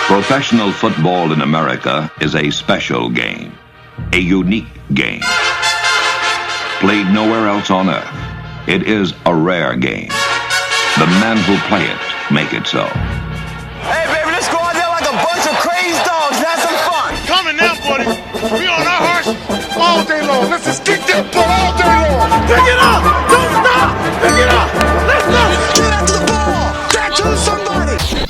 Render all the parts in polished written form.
Professional football in America is a special game, a unique game. Played nowhere else on earth, it is a rare game. The men who play it make it so. Hey, baby, let's go out there like a bunch of crazy dogs. Have some fun. Coming now, buddy. We on our horse all day long. Let's just kick that butt all day long. Pick it up. Don't stop. Pick it up. Let's go. Get after the ball. Get to somebody.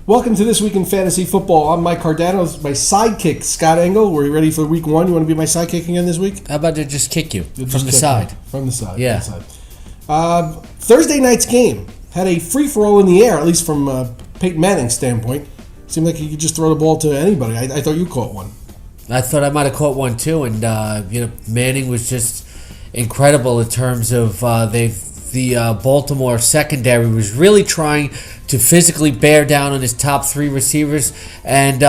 Welcome to This Week in Fantasy Football. I'm Mike Cardano. My sidekick, Scott Engel. We're ready for week one. You want to be my sidekick again this week? How about to just kick you You'll from just the kick side? me. From the side. Yeah. From the side. Thursday night's game had a free-for-all in the air, at least from Peyton Manning's standpoint. Seemed like he could just throw the ball to anybody. I thought you caught one. I thought I might have caught one too, and Manning was just incredible in terms of the Baltimore secondary was really trying to physically bear down on his top three receivers, and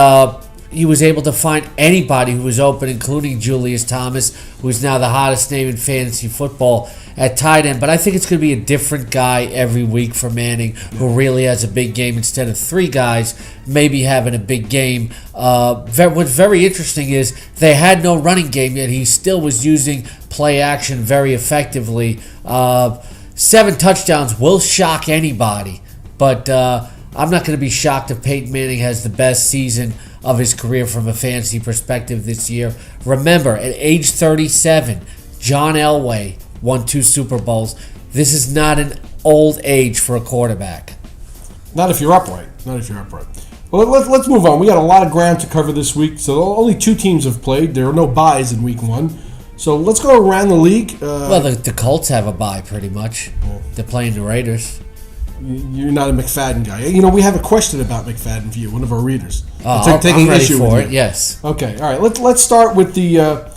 he was able to find anybody who was open, including Julius Thomas, who's now the hottest name in fantasy football at tight end. But I think it's going to be a different guy every week for Manning, who really has a big game instead of three guys maybe having a big game. What's very interesting is they had no running game, yet he still was using play action very effectively. 7 touchdowns will shock anybody, but I'm not going to be shocked if Peyton Manning has the best season of his career from a fantasy perspective this year. Remember, at age 37, John Elway won 2 Super Bowls. This is not an old age for a quarterback. Not if you're upright. Well, let's move on. We got a lot of ground to cover this week, so only 2 teams have played. There are no byes in week 1. So let's go around the league. Well, the Colts have a bye pretty much. Yeah. They're playing the Raiders. You're not a McFadden guy. You know, we have a question about McFadden for you, one of our readers. I'm ready for it, yes. Okay, all right. Let's start with the,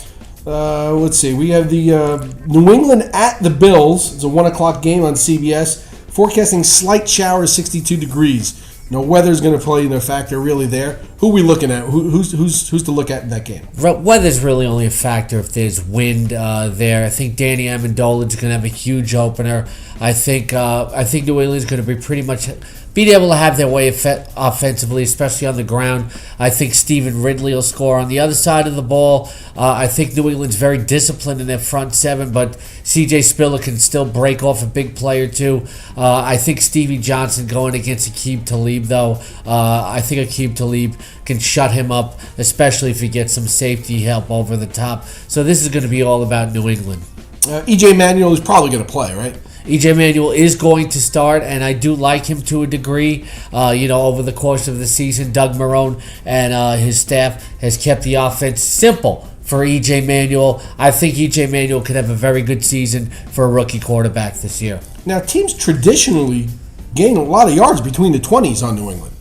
let's see. We have the New England at the Bills. It's a 1 o'clock game on CBS. Forecasting slight showers, 62 degrees. No weather's going to play no factor really there. Who are we looking at? Who's to look at in that game? Weather's really only a factor if there's wind there. I think Danny Amendola's going to have a huge opener. I think New England's going to be pretty much be able to have their way offensively, especially on the ground. I think Stephen Ridley will score on the other side of the ball. I think New England's very disciplined in their front 7, but C.J. Spiller can still break off a big play or two. I think Stevie Johnson going against Aqib Talib, though. I think Aqib Talib can shut him up, especially if he gets some safety help over the top. So this is going to be all about New England. E.J. Manuel is probably going to play, right? E.J. Manuel is going to start, and I do like him to a degree. Over the course of the season, Doug Marrone and his staff has kept the offense simple for E.J. Manuel. I think E.J. Manuel could have a very good season for a rookie quarterback this year. Now, teams traditionally gain a lot of yards between the 20s on New England.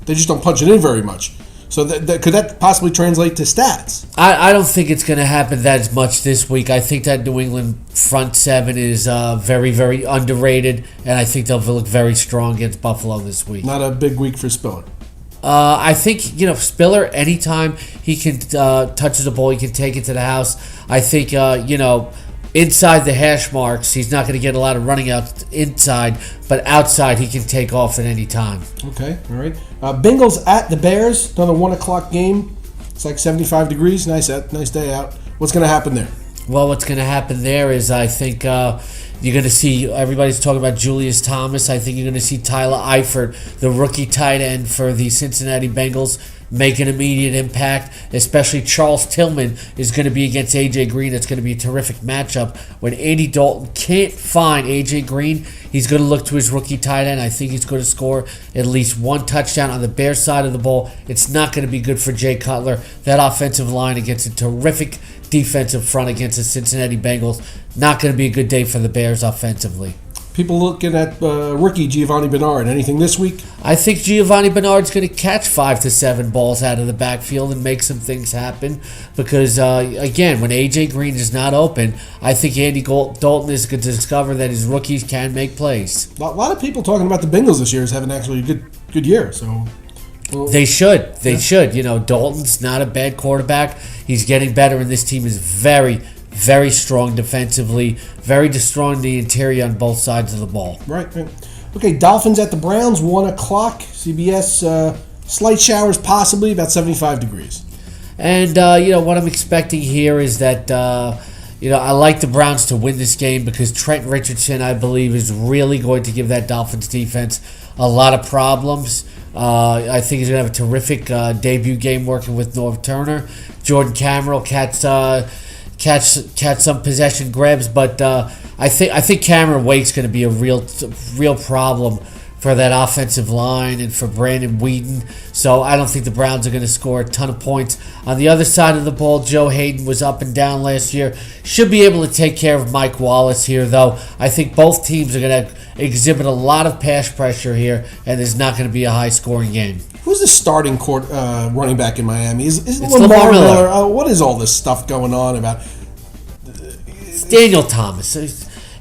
They just don't punch it in very much. So could that possibly translate to stats? I don't think it's going to happen that much this week. I think that New England front 7 is very, very underrated, and I think they'll look very strong against Buffalo this week. Not a big week for Spiller. I think, Spiller, anytime he can touches the ball, he can take it to the house. I think, inside the hash marks, he's not going to get a lot of running out inside, but outside he can take off at any time. Okay, all right. Bengals at the Bears, another 1 o'clock game. It's like 75 degrees. Nice day out. What's going to happen there? Well, what's going to happen there is I think you're going to see, everybody's talking about Julius Thomas. I think you're going to see Tyler Eifert, the rookie tight end for the Cincinnati Bengals, make an immediate impact, especially Charles Tillman is going to be against A.J. Green. It's going to be a terrific matchup. When Andy Dalton can't find A.J. Green, he's going to look to his rookie tight end. I think he's going to score at least 1 touchdown on the Bears side of the ball. It's not going to be good for Jay Cutler. That offensive line against a terrific defensive front against the Cincinnati Bengals. Not going to be a good day for the Bears offensively. People looking at rookie Giovanni Bernard. Anything this week? I think Giovanni Bernard's going to catch 5 to 7 balls out of the backfield and make some things happen because, again, when A.J. Green is not open, I think Andy Dalton is going to discover that his rookies can make plays. A lot of people talking about the Bengals this year as having actually a good year. So They should. Dalton's not a bad quarterback. He's getting better, and this team is very, very strong defensively, very strong in the interior on both sides of the ball. Right. Okay, Dolphins at the Browns, 1 o'clock. CBS Slight showers possibly, about 75 degrees. And, what I'm expecting here is that, I like the Browns to win this game because Trent Richardson, I believe, is really going to give that Dolphins defense a lot of problems. I think he's going to have a terrific debut game working with Norv Turner. Jordan Cameron will catch some possession grabs, but I think Cameron Wake's going to be a real problem for that offensive line and for Brandon Whedon. So I don't think the Browns are going to score a ton of points. On the other side of the ball, Joe Hayden was up and down last year. Should be able to take care of Mike Wallace here, though. I think both teams are going to exhibit a lot of pass pressure here, and there's not going to be a high-scoring game. Who's the starting running back in Miami? Is Lamar Miller? What is all this stuff going on about? It's Daniel Thomas.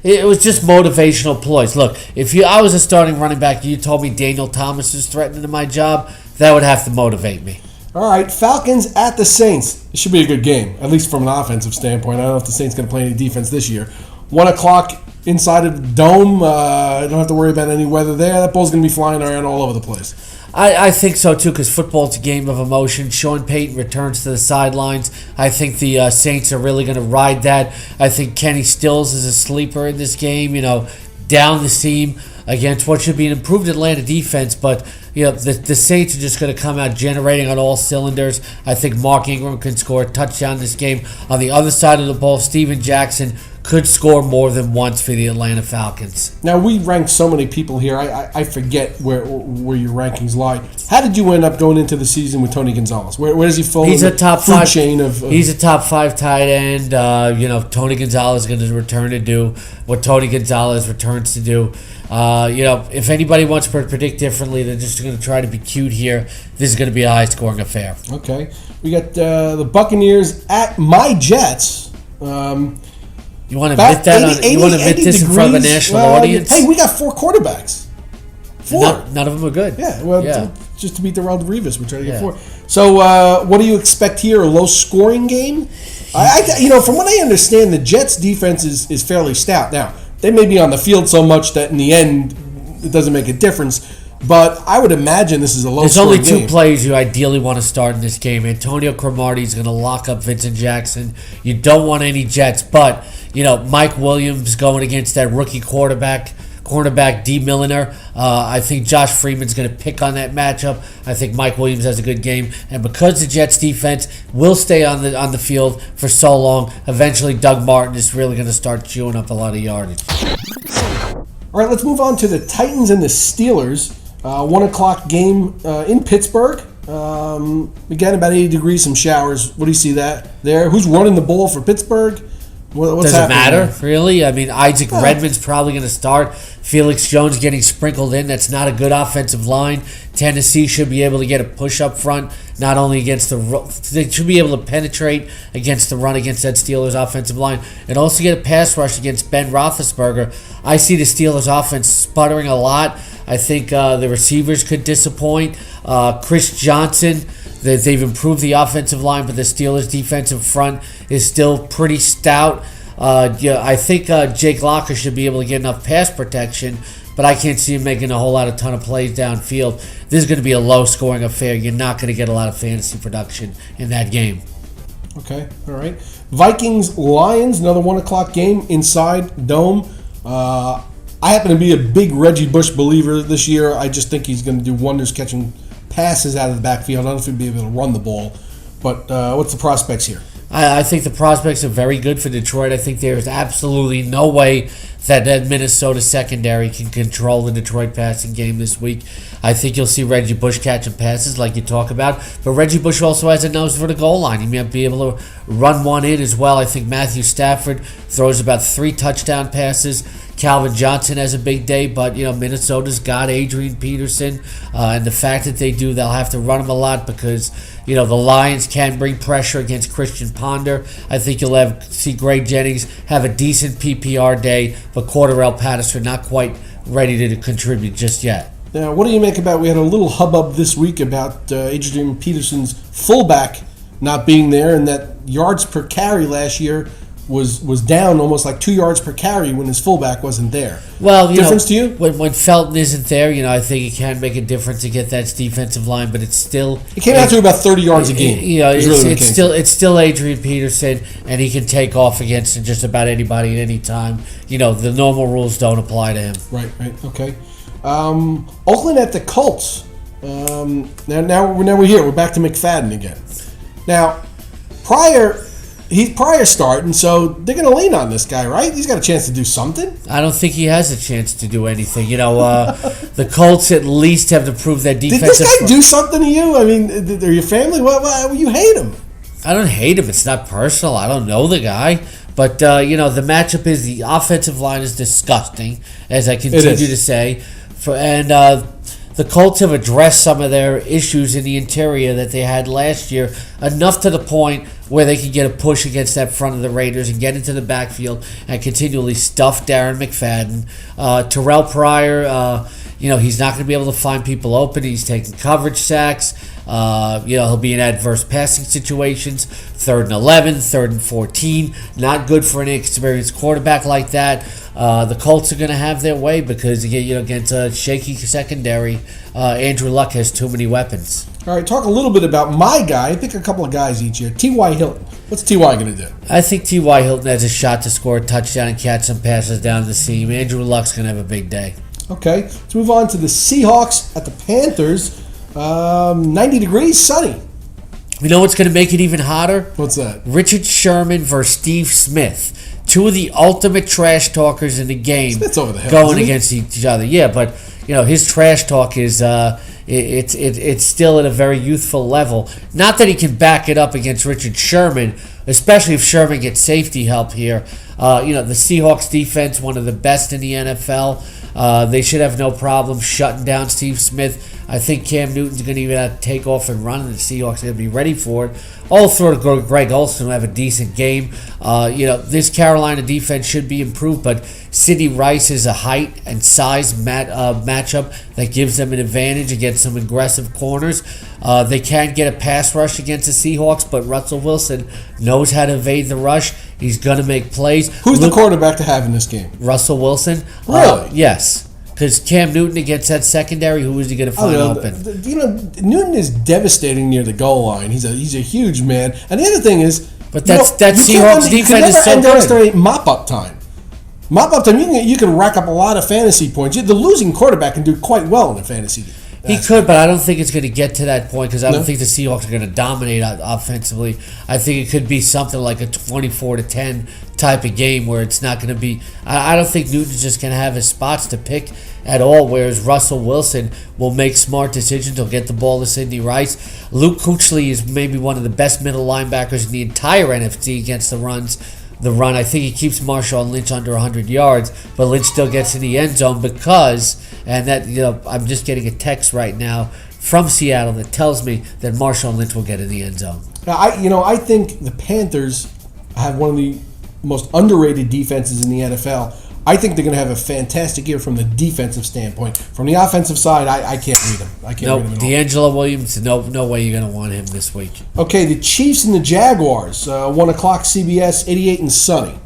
It was just motivational ploys. Look, if I was a starting running back, you told me Daniel Thomas is threatening to my job, that would have to motivate me. All right, Falcons at the Saints. It should be a good game, at least from an offensive standpoint. I don't know if the Saints going to play any defense this year. 1 o'clock inside of the dome. Don't have to worry about any weather there. That ball's going to be flying around all over the place. I think so, too, because football's a game of emotion. Sean Payton returns to the sidelines. I think the Saints are really going to ride that. I think Kenny Stills is a sleeper in this game, down the seam against what should be an improved Atlanta defense. But, the Saints are just going to come out generating on all cylinders. I think Mark Ingram can score a touchdown this game. On the other side of the ball, Steven Jackson could score more than once for the Atlanta Falcons. Now, we rank so many people here. I forget where your rankings lie. How did you end up going into the season with Tony Gonzalez? Where does he fall in the top food five chain of? He's a top 5 tight end. Tony Gonzalez is going to return to do what Tony Gonzalez returns to do. If anybody wants to predict differently, they're just going to try to be cute here. This is going to be a high-scoring affair. Okay. We got the Buccaneers at my Jets. You want to admit that? You want to admit this in front of a national audience? Hey, we got 4 quarterbacks. 4. None of them are good. Yeah, just to beat the Rod Rivas, we're trying to get 4. So, what do you expect here? A low-scoring game? From what I understand, the Jets' defense is fairly stout. Now, they may be on the field so much that in the end, it doesn't make a difference. But I would imagine this is a low-scoring game. There's only 2 players you ideally want to start in this game. Antonio Cromartie is going to lock up Vincent Jackson. You don't want any Jets, but Mike Williams going against that rookie cornerback D. Milliner. I think Josh Freeman's going to pick on that matchup. I think Mike Williams has a good game, and because the Jets defense will stay on the field for so long, eventually Doug Martin is really going to start chewing up a lot of yardage. All right, let's move on to the Titans and the Steelers. 1 o'clock game in Pittsburgh. Again, about 80 degrees, some showers. What do you see there? Who's running the ball for Pittsburgh? What's Does it matter, there? really? I mean, Isaac Redmond's probably going to start. Felix Jones getting sprinkled in. That's not a good offensive line. Tennessee should be able to get a push up front, not only against they should be able to penetrate against the run against that Steelers offensive line, and also get a pass rush against Ben Roethlisberger. I see the Steelers offense sputtering a lot. I think the receivers could disappoint. Chris Johnson, they've improved the offensive line, but the Steelers' defensive front is still pretty stout. I think Jake Locker should be able to get enough pass protection, but I can't see him making a whole ton of plays downfield. This is going to be a low-scoring affair. You're not going to get a lot of fantasy production in that game. Okay, all right. Vikings-Lions, another 1 o'clock game inside Dome. I happen to be a big Reggie Bush believer this year. I just think he's going to do wonders catching passes out of the backfield. I don't know if he'll be able to run the ball. But what's the prospects here? I think the prospects are very good for Detroit. I think there is absolutely no way that Minnesota secondary can control the Detroit passing game this week. I think you'll see Reggie Bush catching passes like you talk about, but Reggie Bush also has a nose for the goal line. He might be able to run one in as well. I think Matthew Stafford throws about 3 touchdown passes. Calvin Johnson has a big day, but Minnesota's got Adrian Peterson, and the fact that they'll have to run him a lot because the Lions can bring pressure against Christian Ponder. I think you'll see Greg Jennings have a decent PPR day, but Cordarrelle Patterson not quite ready to contribute just yet. Now, what do you make about? We had a little hubbub this week about Adrian Peterson's fullback not being there, and that yards per carry last year was down almost like 2 yards per carry when his fullback wasn't there. Well, difference to you? When Felton isn't there, I think it can make a difference to get that defensive line, but it's still it came out to about 30 yards a game. It's still Adrian Peterson, and he can take off against just about anybody at any time. The normal rules don't apply to him. Right, okay. Oakland at the Colts. Now we're here. We're back to McFadden again. Now, he's prior starting, so they're going to lean on this guy, right? He's got a chance to do something. I don't think he has a chance to do anything. The Colts at least have to prove that defense. Did this guy do something to you? I mean, are your family? Why you hate him? I don't hate him. It's not personal. I don't know the guy. But, the matchup is the offensive line is disgusting, as I continue to say. The Colts have addressed some of their issues in the interior that they had last year, enough to the point where they can get a push against that front of the Raiders and get into the backfield and continually stuff Darren McFadden. Terrell Pryor, he's not going to be able to find people open. He's taking coverage sacks. He'll be in adverse passing situations. 3rd and 11, 3rd and 14. Not good for an inexperienced quarterback like that. The Colts are going to have their way because against a shaky secondary, Andrew Luck has too many weapons. All right, talk a little bit about my guy. I pick a couple of guys each year. T.Y. Hilton. What's T.Y. going to do? I think T.Y. Hilton has a shot to score a touchdown and catch some passes down the seam. Andrew Luck's going to have a big day. Okay, let's move on to the Seahawks at the Panthers. 90 degrees, sunny. You know what's going to make it even hotter? What's that? Richard Sherman versus Steve Smith. Two of the ultimate trash talkers in the game. Smith's over the hill, going against each other. Yeah, but his trash talk is it's still at a very youthful level. Not that he can back it up against Richard Sherman, especially if Sherman gets safety help here. The Seahawks defense, one of the best in the NFL. They should have no problem shutting down Steve Smith. I think Cam Newton's going to even have to take off and run, and the Seahawks are going to be ready for it. All throw to go to Greg Olsen, who have a decent game. This Carolina defense should be improved, but Sidney Rice is a height and size matchup that gives them an advantage against some aggressive corners. They can get a pass rush against the Seahawks, but Russell Wilson knows how to evade the rush. He's going to make plays. Who's the quarterback to have in this game? Russell Wilson. Really? Yes. Because Cam Newton against that secondary, who is he going to find open? Newton is devastating near the goal line. He's a huge man. And the other thing is, but that Seahawks defense is so good. You can never underestimate mop-up time. Mop-up time, you can rack up a lot of fantasy points. The losing quarterback can do quite well in a fantasy game. He could, but I don't think it's going to get to that point because I don't think the Seahawks are going to dominate offensively. I think it could be something like a 24-10 type of game where it's not going to be. I don't think Newton's just going to have his spots to pick at all, whereas Russell Wilson will make smart decisions. He'll get the ball to Sidney Rice. Luke Kuechly is maybe one of the best middle linebackers in the entire NFC against the run. I think he keeps Marshawn Lynch under 100 yards, but Lynch still gets in the end zone because, and that I'm just getting a text right now from Seattle that tells me that Marshawn Lynch will get in the end zone. Now, I think the Panthers have one of the most underrated defenses in the NFL. I think they're going to have a fantastic year from the defensive standpoint. From the offensive side, I can't read them. I can't read them at all. D'Angelo Williams, no way you're going to want him this week. Okay, the Chiefs and the Jaguars, 1 o'clock CBS, 88 and sunny.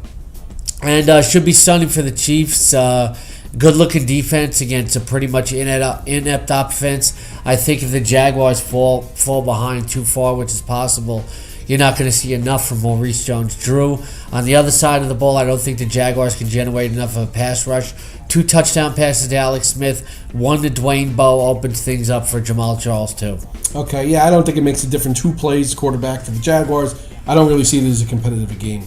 And should be sunny for the Chiefs. Good-looking defense against a pretty much inept offense. I think if the Jaguars fall behind too far, which is possible, you're not going to see enough from Maurice Jones-Drew. On the other side of the ball, I don't think the Jaguars can generate enough of a pass rush. 2 touchdown passes to Alex Smith. 1 to Dwayne Bowe opens things up for Jamal Charles, too. Okay, yeah, I don't think it makes a difference who plays quarterback for the Jaguars. I don't really see it as a competitive game.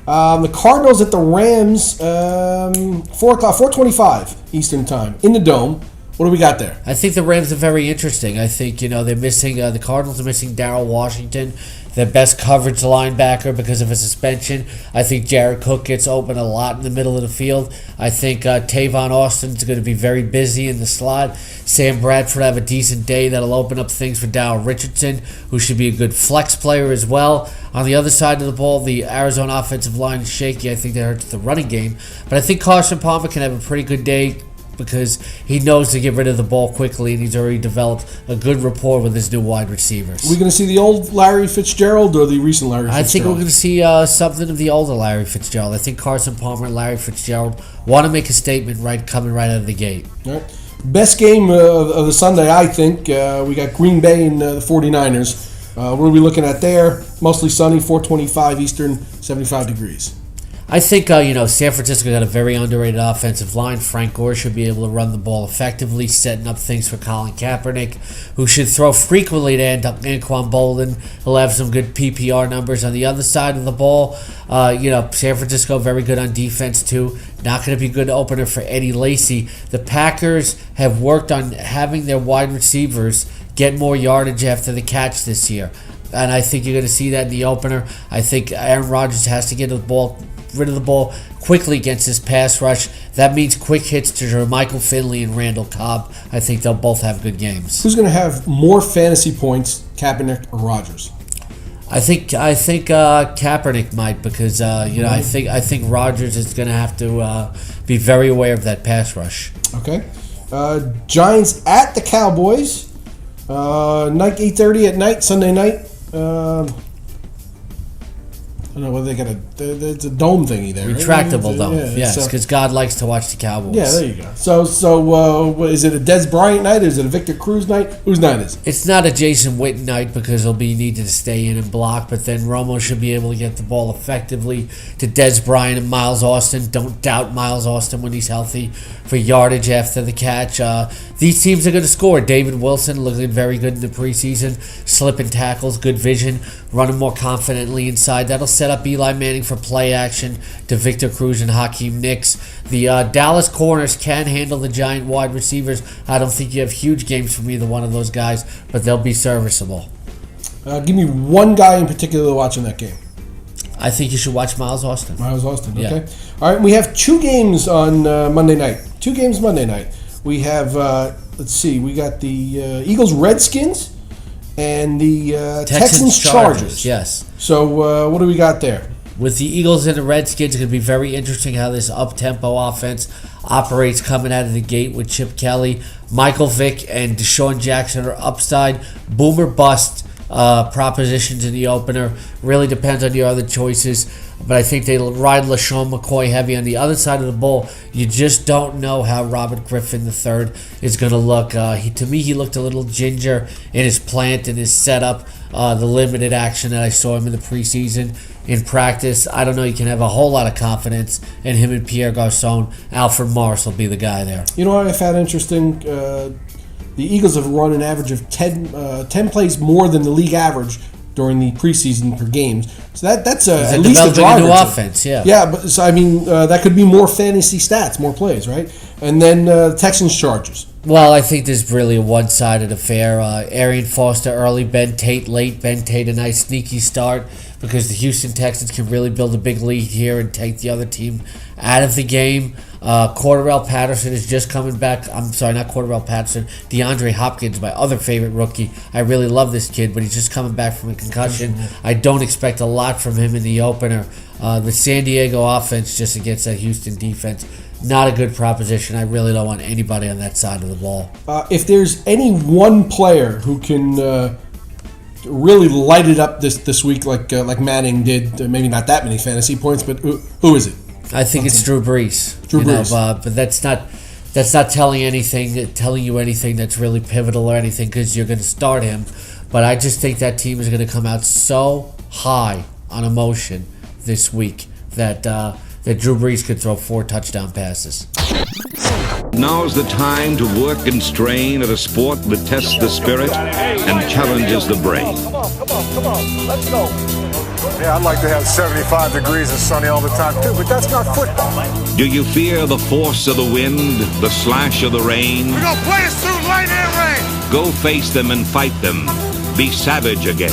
The Cardinals at the Rams, 4 o'clock, 4:25 Eastern Time, in the Dome. What do we got there? I think the Rams are very interesting. I think, they're missing, the Cardinals are missing Darrell Washington, their best coverage linebacker because of a suspension. I think Jared Cook gets open a lot in the middle of the field. I think Tavon Austin's going to be very busy in the slot. Sam Bradford have a decent day that'll open up things for Dow Richardson, who should be a good flex player as well. On the other side of the ball, the Arizona offensive line is shaky. I think that hurts the running game. But I think Carson Palmer can have a pretty good day because he knows to get rid of the ball quickly, and he's already developed a good rapport with his new wide receivers. Are we going to see the old Larry Fitzgerald or the recent Larry Fitzgerald? I think we're going to see something of the older Larry Fitzgerald. I think Carson Palmer and Larry Fitzgerald want to make a statement coming right out of the gate. All right. Best game of the Sunday, I think. We got Green Bay and the 49ers. What are we looking at there? Mostly sunny, 425 Eastern, 75 degrees. I think, San Francisco got a very underrated offensive line. Frank Gore should be able to run the ball effectively, setting up things for Colin Kaepernick, who should throw frequently to Anquan Bolden. He'll have some good PPR numbers on the other side of the ball. San Francisco very good on defense, too. Not going to be a good opener for Eddie Lacy. The Packers have worked on having their wide receivers get more yardage after the catch this year. And I think you're going to see that in the opener. I think Aaron Rodgers has to get rid of the ball quickly against his pass rush. That means quick hits to Michael Finley and Randall Cobb. I think they'll both have good games. Who's going to have more fantasy points, Kaepernick or Rodgers? I think Kaepernick might, because I think Rodgers is going to have to be very aware of that pass rush. Okay. Giants at the Cowboys. Night 8:30 at night, Sunday night. I don't know whether they got it's a dome thingy there. Retractable right? dome, yes, because God likes to watch the Cowboys. Yeah, there you go. So what, is it a Des Bryant night? Is it a Victor Cruz night? Whose night is it? It's not a Jason Witten night because he'll be needed to stay in and block, but then Romo should be able to get the ball effectively to Des Bryant and Miles Austin. Don't doubt Miles Austin when he's healthy for yardage after the catch. These teams are going to score. David Wilson looking very good in the preseason, slipping tackles, good vision, running more confidently inside. That'll set up Eli Manning for play action to Victor Cruz and Hakeem Nicks. The Dallas corners can handle the Giant wide receivers. I don't think you have huge games from either one of those guys, but they'll be serviceable. Give me one guy in particular watching that game. I think you should watch Miles Austin. Miles Austin, okay. Yeah. All right, we have two games on Monday night. Two games Monday night. We have, we got the Eagles-Redskins and the Texans-Chargers. Yes. So what do we got there? With the Eagles and the Redskins, it's going to be very interesting how this up-tempo offense operates coming out of the gate with Chip Kelly. Michael Vick and Deshaun Jackson are upside. Boomer bust propositions in the opener. Really depends on your other choices. But I think they ride LaShawn McCoy heavy on the other side of the ball. You just don't know how Robert Griffin III is going to look. To me, he looked a little ginger in his plant and his setup. The limited action that I saw him in the preseason in practice, I don't know. You can have a whole lot of confidence in him and Pierre Garçon. Alfred Morris will be the guy there. You know what I found interesting? The Eagles have run an average of 10 plays more than the league average during the preseason per games. So that's at least a driver. A new offense, yeah. Yeah, but so I mean that could be more fantasy stats, more plays, right? And then Texans Chargers. Well, I think this is really a one-sided affair. Arian Foster early, Ben Tate late. Ben Tate a nice sneaky start because the Houston Texans can really build a big lead here and take the other team out of the game. Cordarrelle Patterson is just coming back. I'm sorry, not Cordarrelle Patterson. DeAndre Hopkins, my other favorite rookie. I really love this kid, but he's just coming back from a concussion. I don't expect a lot from him in the opener. The San Diego offense just against that Houston defense, not a good proposition. I really don't want anybody on that side of the ball. If there's any one player who can really light it up this week like Manning did, maybe not that many fantasy points, but who is it? I think it's Drew Brees. But that's not telling you anything that's really pivotal or anything because you're going to start him. But I just think that team is going to come out so high on emotion this week that Drew Brees could throw 4 touchdown passes. Now's the time to work and strain at a sport that tests the spirit and challenges the brain. Come on, let's go. Yeah, I'd like to have 75 degrees and sunny all the time too, but that's not football. Do you fear the force of the wind, the slash of the rain? We're gonna play it through light and rain. Go face them and fight them. Be savage again.